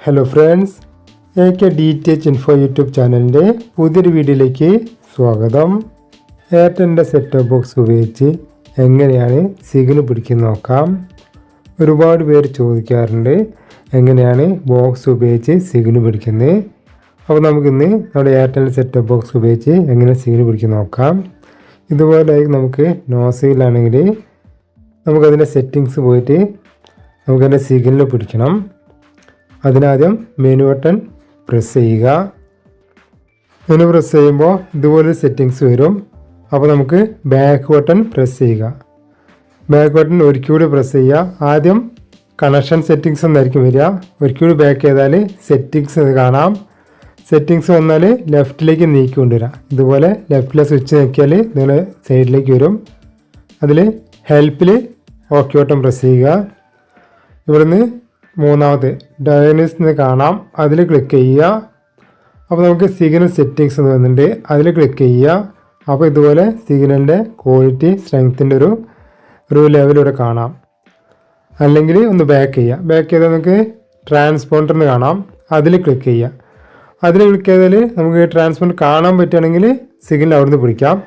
Hello friends, AK DTH info YouTube ചാനലിൻ്റെ പുതിയൊരു വീഡിയോയിലേക്ക് സ്വാഗതം. എയർടെലിൻ്റെ സെറ്റ് ബോക്സ് ഉപയോഗിച്ച് എങ്ങനെയാണ് സിഗ്നൽ പിടിക്കുന്നത് നോക്കാം. ഒരുപാട് പേര് ചോദിക്കാറുണ്ട് എങ്ങനെയാണ് ബോക്സ് ഉപയോഗിച്ച് സിഗ്നൽ പിടിക്കുന്നത്. അപ്പോൾ നമുക്കിന്ന് നമ്മുടെ എയർടെൽ സെറ്റ് ബോക്സ് ഉപയോഗിച്ച് എങ്ങനെ സിഗ്നൽ പിടിക്കുന്നത് നോക്കാം. ഇതുപോലെ നമുക്ക് നോസിലാണെങ്കിൽ നമുക്കതിൻ്റെ സെറ്റിങ്സ് പോയിട്ട് നമുക്കതിൻ്റെ സിഗ്നൽ പിടിക്കണം. അതിനാദ്യം മെനു ബട്ടൺ പ്രസ് ചെയ്യുക. മെനു പ്രസ് ചെയ്യുമ്പോൾ ഇതുപോലെ സെറ്റിങ്സ് വരും. അപ്പോൾ നമുക്ക് ബാക്ക് ബട്ടൺ പ്രസ് ചെയ്യുക. ബാക്ക് ബട്ടൺ ഒരിക്കൽ പ്രസ് ചെയ്യുക. ആദ്യം കണക്ഷൻ സെറ്റിങ്സ് എന്നായിരിക്കും വരിക. ഒരിക്കൽ ബാക്ക് ചെയ്താൽ സെറ്റിങ്സ് കാണാം. സെറ്റിങ്സ് വന്നാൽ ലെഫ്റ്റിലേക്ക് നീക്കി കൊണ്ടുവരാം. ഇതുപോലെ ലെഫ്റ്റിലെ സ്വിച്ച് നോക്കിയാൽ നിങ്ങൾ സൈഡിലേക്ക് വരും. അതിൽ ഹെൽപ്പിൽ ഓക്കെ ബട്ടൺ പ്രസ് ചെയ്യുക. ഇവിടുന്ന് മൂന്നാമത് ഡയഗ്നോസിസ് കാണാം, അതിൽ ക്ലിക്ക് ചെയ്യുക. അപ്പോൾ നമുക്ക് സിഗ്നൽ സെറ്റിങ്സ് എന്ന് വരുന്നുണ്ട്, അതിൽ ക്ലിക്ക് ചെയ്യുക. അപ്പോൾ ഇതുപോലെ സിഗ്നലിൻ്റെ ക്വാളിറ്റി സ്ട്രെങ്ത്തിൻ്റെ ഒരു ലെവലിലൂടെ കാണാം. അല്ലെങ്കിൽ ഒന്ന് ബാക്ക് ചെയ്യുക. ബാക്ക് ചെയ്താൽ നമുക്ക് ട്രാൻസ്പോണ്ടറിന് കാണാം, അതിൽ ക്ലിക്ക് ചെയ്യുക. അതിൽ ക്ലിക്ക് ചെയ്താൽ നമുക്ക് ട്രാൻസ്പോണ്ടർ കാണാൻ പറ്റുകയാണെങ്കിൽ സിഗ്നൽ അവിടുന്ന് പിടിക്കാം.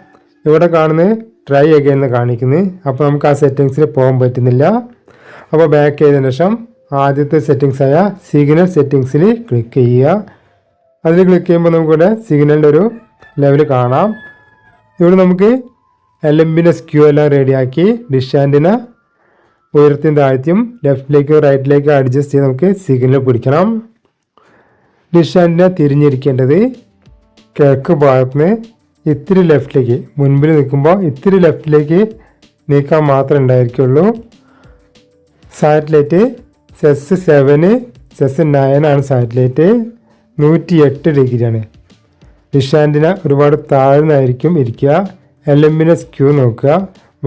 ഇവിടെ കാണുന്നത് ട്രൈ അഗൈൻ എന്ന് കാണിക്കുന്നത്. അപ്പോൾ നമുക്ക് ആ സെറ്റിങ്സിൽ പോകാൻ പറ്റുന്നില്ല. അപ്പോൾ ബാക്ക് ചെയ്തതിന് ശേഷം ആദ്യത്തെ സെറ്റിങ്സായ സിഗ്നൽ സെറ്റിങ്സിൽ ക്ലിക്ക് ചെയ്യുക. അതിൽ ക്ലിക്ക് ചെയ്യുമ്പോൾ നമുക്കിവിടെ സിഗ്നലിൻ്റെ ഒരു ലെവൽ കാണാം. ഇവിടെ നമുക്ക് LMBൻ്റെ സ്ക്യൂ എല്ലാം റെഡിയാക്കി ഡിഷ് ആൻറ്റിന ഉയർത്തിയും താഴ്ത്തിയും ലെഫ്റ്റിലേക്കോ റൈറ്റിലേക്കോ അഡ്ജസ്റ്റ് ചെയ്ത് നമുക്ക് സിഗ്നൽ പിടിക്കണം. ഡിഷ് ആൻറ്റിന തിരിഞ്ഞിരിക്കേണ്ടത് കിഴക്ക് ഭാഗത്തുനിന്ന് ഇത്തിരി ലെഫ്റ്റിലേക്ക്, മുൻപിൽ നിൽക്കുമ്പോൾ ഇത്തിരി ലെഫ്റ്റിലേക്ക് നീക്കാൻ മാത്രമേ ഉണ്ടായിരിക്കുള്ളൂ. സാറ്റലൈറ്റ് സെസ് 7 സെസ് 9 ആണ്. സാറ്റലൈറ്റ് 108 ഡിഗ്രിയാണ്. ഡിഷ് ആൻറ്റിന ഒരുപാട് താഴ്ന്നായിരിക്കും ഇരിക്കുക. LMBൻ്റെ സ്ക്യൂ നോക്കുക.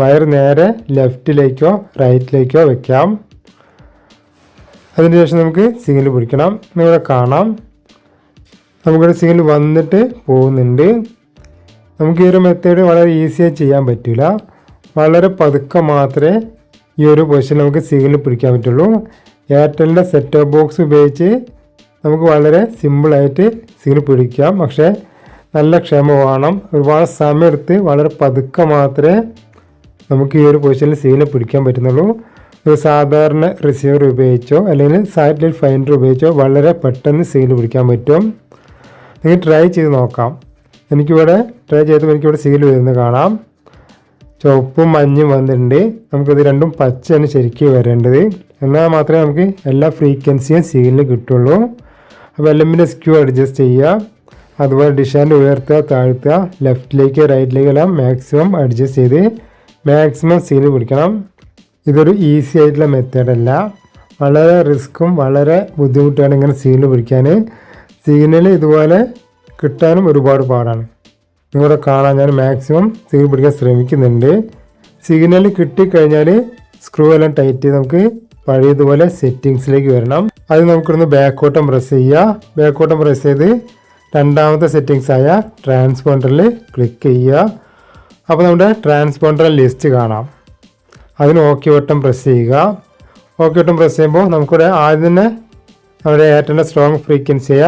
വയർ നേരെ ലെഫ്റ്റിലേക്കോ റൈറ്റിലേക്കോ വെക്കാം. അതിനുശേഷം നമുക്ക് സിഗ്നൽ പിടിക്കണം. ഇവിടെ കാണാം നമുക്കിവിടെ സിഗ്നൽ വന്നിട്ട് പോകുന്നുണ്ട്. നമുക്ക് ഈ ഒരു മെത്തേഡ് വളരെ ഈസിയായി ചെയ്യാൻ പറ്റില്ല. വളരെ പതുക്കെ മാത്രമേ ഈ ഒരു പൊസിഷനിൽ നമുക്ക് സിഗ്നൽ പിടിക്കാൻ പറ്റുള്ളൂ. എയർടെലിൻ്റെ സെറ്റ് ബോക്സ് ഉപയോഗിച്ച് നമുക്ക് വളരെ സിമ്പിളായിട്ട് സിഗ്നൽ പിടിക്കാം. പക്ഷേ നല്ല ക്ഷമ വേണം. ഒരുപാട് സമയമെടുത്ത് വളരെ പതുക്കെ മാത്രമേ നമുക്ക് ഈ ഒരു പൊസിഷനിൽ സിഗ്നൽ പിടിക്കാൻ പറ്റുന്നുള്ളൂ. ഒരു സാധാരണ റിസീവർ ഉപയോഗിച്ചോ അല്ലെങ്കിൽ സാറ്റലൈറ്റ് ഫൈൻഡർ ഉപയോഗിച്ചോ വളരെ പെട്ടെന്ന് സിഗ്നൽ പിടിക്കാൻ പറ്റും. നിങ്ങൾ ട്രൈ ചെയ്ത് നോക്കാം. എനിക്കിവിടെ ട്രൈ ചെയ്തപ്പോൾ എനിക്കിവിടെ സിഗ്നൽ വരുന്നത് കാണാം. ചുവപ്പും മഞ്ഞും വന്നിട്ടുണ്ട്. നമുക്കിത് രണ്ടും പച്ചയാണ് ശരിക്കും വരേണ്ടത്. എന്നാൽ മാത്രമേ നമുക്ക് എല്ലാ ഫ്രീക്വൻസിയും സിഗ്നൽ കിട്ടുള്ളൂ. അപ്പോൾ LMBൻ്റെ സ്ക്യൂ അഡ്ജസ്റ്റ് ചെയ്യുക. അതുപോലെ ഡിഷാൻ്റെ ഉയർത്തുക താഴ്ത്തുക, ലെഫ്റ്റിലേക്ക് റൈറ്റിലേക്ക് എല്ലാം മാക്സിമം അഡ്ജസ്റ്റ് ചെയ്ത് മാക്സിമം സിഗ്നൽ പിടിക്കണം. ഇതൊരു ഈസി ആയിട്ടുള്ള മെത്തേഡല്ല. വളരെ റിസ്ക്കും വളരെ ബുദ്ധിമുട്ടാണ് ഇങ്ങനെ സിഗ്നൽ പിടിക്കാൻ. സിഗ്നൽ ഇതുപോലെ കിട്ടാനും ഒരുപാട് പാടാണ്. നിങ്ങളുടെ കാണാൻ ഞാൻ മാക്സിമം സിഗ്നൽ പിടിക്കാൻ ശ്രമിക്കുന്നുണ്ട്. സിഗ്നൽ കിട്ടിക്കഴിഞ്ഞാൽ സ്ക്രൂ എല്ലാം ടൈറ്റ് ചെയ്ത് നമുക്ക് പഴയതുപോലെ സെറ്റിങ്സിലേക്ക് വരണം. അത് നമുക്കിവിടുന്ന് ബാക്ക് ബട്ടൺ പ്രസ് ചെയ്യുക. ബാക്ക് ബട്ടൺ പ്രസ് ചെയ്ത് രണ്ടാമത്തെ സെറ്റിങ്സായ ട്രാൻസ്പോണ്ടറിൽ ക്ലിക്ക് ചെയ്യുക. അപ്പോൾ നമ്മുടെ ട്രാൻസ്പോണ്ടർ ലിസ്റ്റ് കാണാം. അതിന് ഓക്കെ ബട്ടൺ പ്രസ് ചെയ്യുക. ഓക്കെ ബട്ടൺ പ്രസ് ചെയ്യുമ്പോൾ നമുക്കിവിടെ ആദ്യം തന്നെ നമ്മുടെ എയർടെലിൻ്റെ സ്ട്രോങ് ഫ്രീക്വൻസിയായ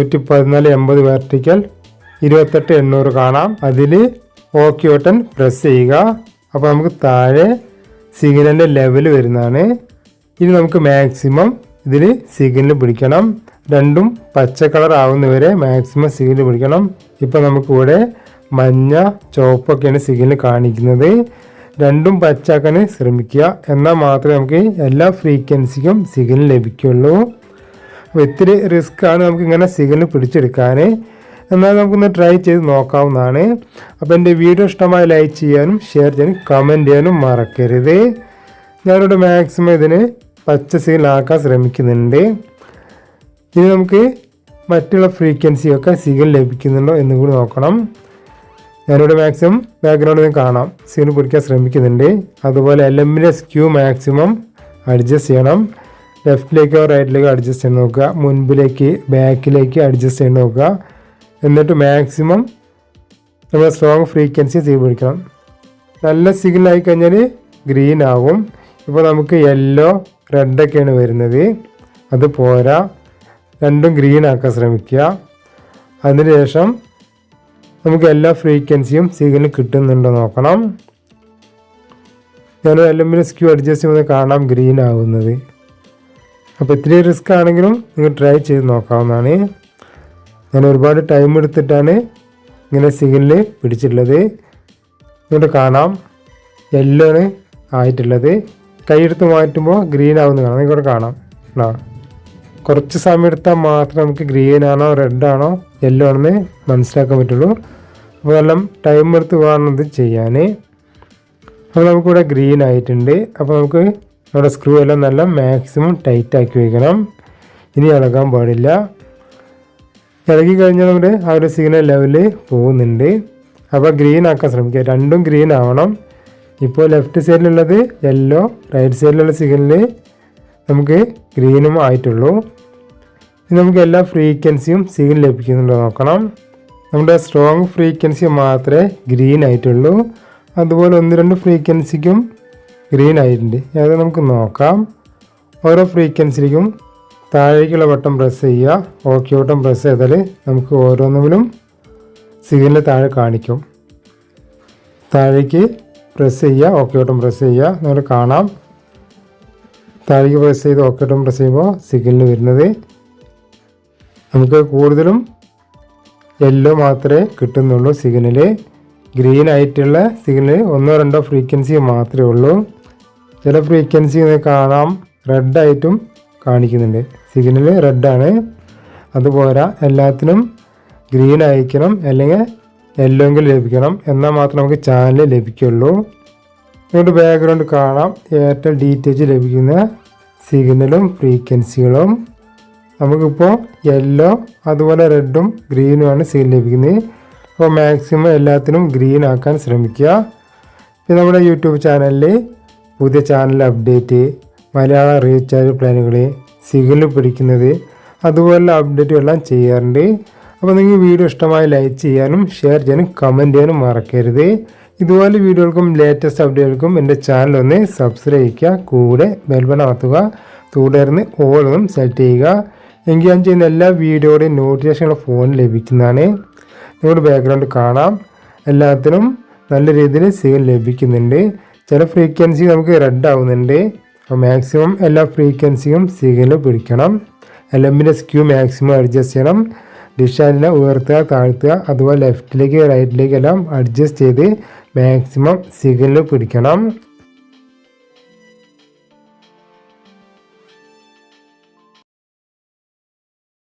114.80 വെർട്ടിക്കൽ 28.800 കാണാം. അതിൽ ഓക്കെ ബട്ടൺ പ്രസ് ചെയ്യുക. അപ്പോൾ നമുക്ക് താഴെ സിഗ്നലിൻ്റെ ലെവൽ വരുന്നതാണ്. ഇനി നമുക്ക് മാക്സിമം ഇതിൽ സിഗ്നൽ പിടിക്കണം. രണ്ടും പച്ച കളർ ആവുന്നവരെ മാക്സിമം സിഗ്നൽ പിടിക്കണം. ഇപ്പോൾ നമുക്കിവിടെ മഞ്ഞ ചുവപ്പൊക്കെയാണ് സിഗ്നൽ കാണിക്കുന്നത്. രണ്ടും പച്ചാക്കാൻ ശ്രമിക്കുക. എന്നാൽ മാത്രമേ നമുക്ക് എല്ലാ ഫ്രീക്വൻസിക്കും സിഗ്നൽ ലഭിക്കുള്ളൂ. അപ്പോൾ ഇത്തിരി റിസ്ക്കാണ് നമുക്കിങ്ങനെ സിഗ്നൽ പിടിച്ചെടുക്കാൻ. എന്നാൽ നമുക്കൊന്ന് ട്രൈ ചെയ്ത് നോക്കാവുന്നതാണ്. അപ്പോൾ എൻ്റെ വീഡിയോ ഇഷ്ടമായി ലൈക്ക് ചെയ്യാനും ഷെയർ ചെയ്യാനും കമൻറ്റ് ചെയ്യാനും മറക്കരുത്. ഞാനിവിടെ മാക്സിമം ഇതിന് പച്ച സിഗ്നൽ ആക്കാൻ ശ്രമിക്കുന്നുണ്ട്. ഇനി നമുക്ക് മറ്റുള്ള ഫ്രീക്വൻസിയൊക്കെ സിഗ്നൽ ലഭിക്കുന്നുണ്ടോ എന്നും കൂടി നോക്കണം. ഞാനിവിടെ മാക്സിമം ബാക്ക്ഗ്രൗണ്ടിൽ കാണാം സിഗ്നൽ പിടിക്കാൻ ശ്രമിക്കുന്നുണ്ട്. അതുപോലെ LMBൻ്റെ സ്ക്യൂ മാക്സിമം അഡ്ജസ്റ്റ് ചെയ്യണം. ലെഫ്റ്റിലേക്കോ റൈറ്റിലേക്കോ അഡ്ജസ്റ്റ് ചെയ്ത് നോക്കുക. മുൻപിലേക്ക് ബാക്കിലേക്ക് അഡ്ജസ്റ്റ് ചെയ്ത് നോക്കുക. എന്നിട്ട് മാക്സിമം നമ്മൾ സ്ട്രോങ് ഫ്രീക്വൻസി സിഗ്നൽ പിടിക്കണം. നല്ല സിഗ്നൽ ആയിക്കഴിഞ്ഞാൽ ഗ്രീൻ ആകും. ഇപ്പോൾ നമുക്ക് യെല്ലോ റെഡൊക്കെയാണ് വരുന്നത്. അത് പോരാ. രണ്ടും ഗ്രീൻ ആക്കാൻ ശ്രമിക്കുക. അതിനുശേഷം നമുക്ക് എല്ലാ ഫ്രീക്വൻസിയും സിഗ്നൽ കിട്ടുന്നുണ്ടോ നോക്കണം. ഞാൻ LM-SQ അഡ്ജസ്റ്റ് ചെയ്യുമ്പോൾ കാണാം ഗ്രീൻ ആവുന്നത്. അപ്പോൾ ഇത്തിരി റിസ്ക് ആണെങ്കിലും നിങ്ങൾ ട്രൈ ചെയ്ത് നോക്കാവുന്നതാണ്. ഞാൻ ഒരുപാട് ടൈം എടുത്തിട്ടാണ് ഇങ്ങനെ സിഗ്നൽ പിടിച്ചിട്ടുള്ളത്. ഇങ്ങോട്ട് കാണാം യെല്ലോ ആണ് ആയിട്ടുള്ളത്. കൈയെടുത്ത് മാറ്റുമ്പോൾ ഗ്രീൻ ആവുന്ന കാണാം. ഇങ്ങോട്ട് കാണാം. കുറച്ച് സമയം എടുത്താൽ മാത്രമേ നമുക്ക് ഗ്രീൻ ആണോ റെഡ് ആണോ യെല്ലോ ആണെന്ന് മനസ്സിലാക്കാൻ പറ്റുള്ളൂ. അപ്പോൾ നല്ല ടൈം എടുത്ത് വേണം ഇത് ചെയ്യാൻ. അപ്പോൾ നമുക്കിവിടെ ഗ്രീൻ ആയിട്ടുണ്ട്. അപ്പോൾ നമുക്ക് നമ്മുടെ സ്ക്രൂ എല്ലാം നല്ല മാക്സിമം ടൈറ്റ് ആക്കി വയ്ക്കണം. ഇനി ഇളകാൻ പാടില്ല. ഇളകി കഴിഞ്ഞാൽ നമ്മുടെ ആ ഒരു സിഗ്നൽ ലെവലിൽ പോകുന്നുണ്ട്. അപ്പോൾ ഗ്രീൻ ആക്കാൻ ശ്രമിക്കുക. രണ്ടും ഗ്രീൻ ആവണം. ഇപ്പോൾ ലെഫ്റ്റ് സൈഡിലുള്ളത് യെല്ലോ, റൈറ്റ് സൈഡിലുള്ള സിഗ്നൽ നമുക്ക് ഗ്രീനും ആയിട്ടുള്ളൂ. ഇനി നമുക്ക് എല്ലാ ഫ്രീക്വൻസിയും സിഗ്നൽ ലഭിക്കുന്നുണ്ടോ നോക്കണം. നമ്മുടെ സ്ട്രോങ് ഫ്രീക്വൻസി മാത്രമേ ഗ്രീൻ ആയിട്ടുള്ളൂ. അതുപോലെ 1-2 ഫ്രീക്വൻസിക്കും ഗ്രീൻ ആയിട്ടുണ്ട്. അത് നമുക്ക് നോക്കാം. ഓരോ ഫ്രീക്വൻസിയിലേക്കും താഴേക്കുള്ള ബട്ടൺ പ്രസ് ചെയ്യുക. ഓക്കെ ബട്ടൺ പ്രസ് ചെയ്താൽ നമുക്ക് ഓരോന്നിലും സിഗ്നൽ താഴെ കാണിക്കും. താഴേക്ക് പ്രസ് ചെയ്യുക, ഓക്കെ ബട്ടൺ പ്രസ് ചെയ്യുക. നമ്മൾ കാണാം താഴേക്ക് പ്രസ് ചെയ്ത് ഓക്കെ ബട്ടൺ പ്രസ് ചെയ്യുമ്പോൾ സിഗ്നൽ വരുന്നത്. നമുക്ക് കൂടുതലും യെല്ലോ മാത്രമേ കിട്ടുന്നുള്ളൂ സിഗ്നൽ. ഗ്രീൻ ആയിട്ടുള്ള സിഗ്നൽ 1-2 ഫ്രീക്വൻസി മാത്രമേ ഉള്ളൂ. ചില ഫ്രീക്വൻസി കാണാം റെഡായിട്ടും കാണിക്കുന്നുണ്ട്. സിഗ്നൽ റെഡാണ്. അതുപോലെ എല്ലാത്തിനും ഗ്രീൻ അയക്കണം, അല്ലെങ്കിൽ യെല്ലോ എങ്കിലും ലഭിക്കണം. എന്നാൽ മാത്രമേ നമുക്ക് ചാനൽ ലഭിക്കുള്ളൂ. ഇങ്ങോട്ട് ബാക്ക്ഗ്രൗണ്ട് കാണാം എയർടെൽ DTH ലഭിക്കുന്ന സിഗ്നലും ഫ്രീക്വൻസികളും. നമുക്കിപ്പോൾ യെല്ലോ അതുപോലെ റെഡും ഗ്രീനുമാണ് സിഗ്നൽ ലഭിക്കുന്നത്. അപ്പോൾ മാക്സിമം എല്ലാത്തിനും ഗ്രീൻ ആക്കാൻ ശ്രമിക്കുക. പിന്നെ നമ്മുടെ യൂട്യൂബ് ചാനലിൽ പുതിയ ചാനൽ അപ്ഡേറ്റ്, മലയാളം റീചാർജ് പ്ലാനുകൾ, സിഗ്നൽ പിടിക്കുന്നത് അതുപോലുള്ള അപ്ഡേറ്റുകളെല്ലാം ചെയ്യാറുണ്ട്. അപ്പോൾ നിങ്ങൾക്ക് വീഡിയോ ഇഷ്ടമായി ലൈക്ക് ചെയ്യാനും ഷെയർ ചെയ്യാനും കമൻറ്റ് ചെയ്യാനും മറക്കരുത്. ഇതുപോലെ വീഡിയോകൾക്കും ലേറ്റസ്റ്റ് അപ്ഡേറ്റുകൾക്കും എൻ്റെ ചാനൽ ഒന്ന് സബ്സ്ക്രൈബ് ചെയ്യുക. കൂടെ ബെൽ ബട്ടൺ അമർത്തുക. തുടർന്ന് ഓളൊന്നും സെലക്ട് ചെയ്യുക. എങ്കിൽ ഞാൻ ചെയ്യുന്ന എല്ലാ വീഡിയോയുടെയും നോട്ടിഫിക്കേഷനുകൾ ഫോണിൽ ലഭിക്കുന്നതാണ്. നിങ്ങളുടെ ബാക്ക്ഗ്രൗണ്ട് കാണാം എല്ലാത്തിനും നല്ല രീതിയിൽ സിഗ്നൽ ലഭിക്കുന്നുണ്ട്. ചില ഫ്രീക്വൻസി നമുക്ക് റെഡ് ആവുന്നുണ്ട്. അപ്പോൾ മാക്സിമം എല്ലാ ഫ്രീക്വൻസിയും സിഗ്നൽ പിടിക്കണം. LM-SQ മാക്സിമം അഡ്ജസ്റ്റ് ചെയ്യണം. ഡിഷാനിനെ ഉയർത്തുക താഴ്ത്തുക അതുപോലെ ലെഫ്റ്റിലേക്ക് റൈറ്റിലേക്കെല്ലാം അഡ്ജസ്റ്റ് ചെയ്ത് മാക്സിമം സിഗ്നൽ പിടിക്കണം.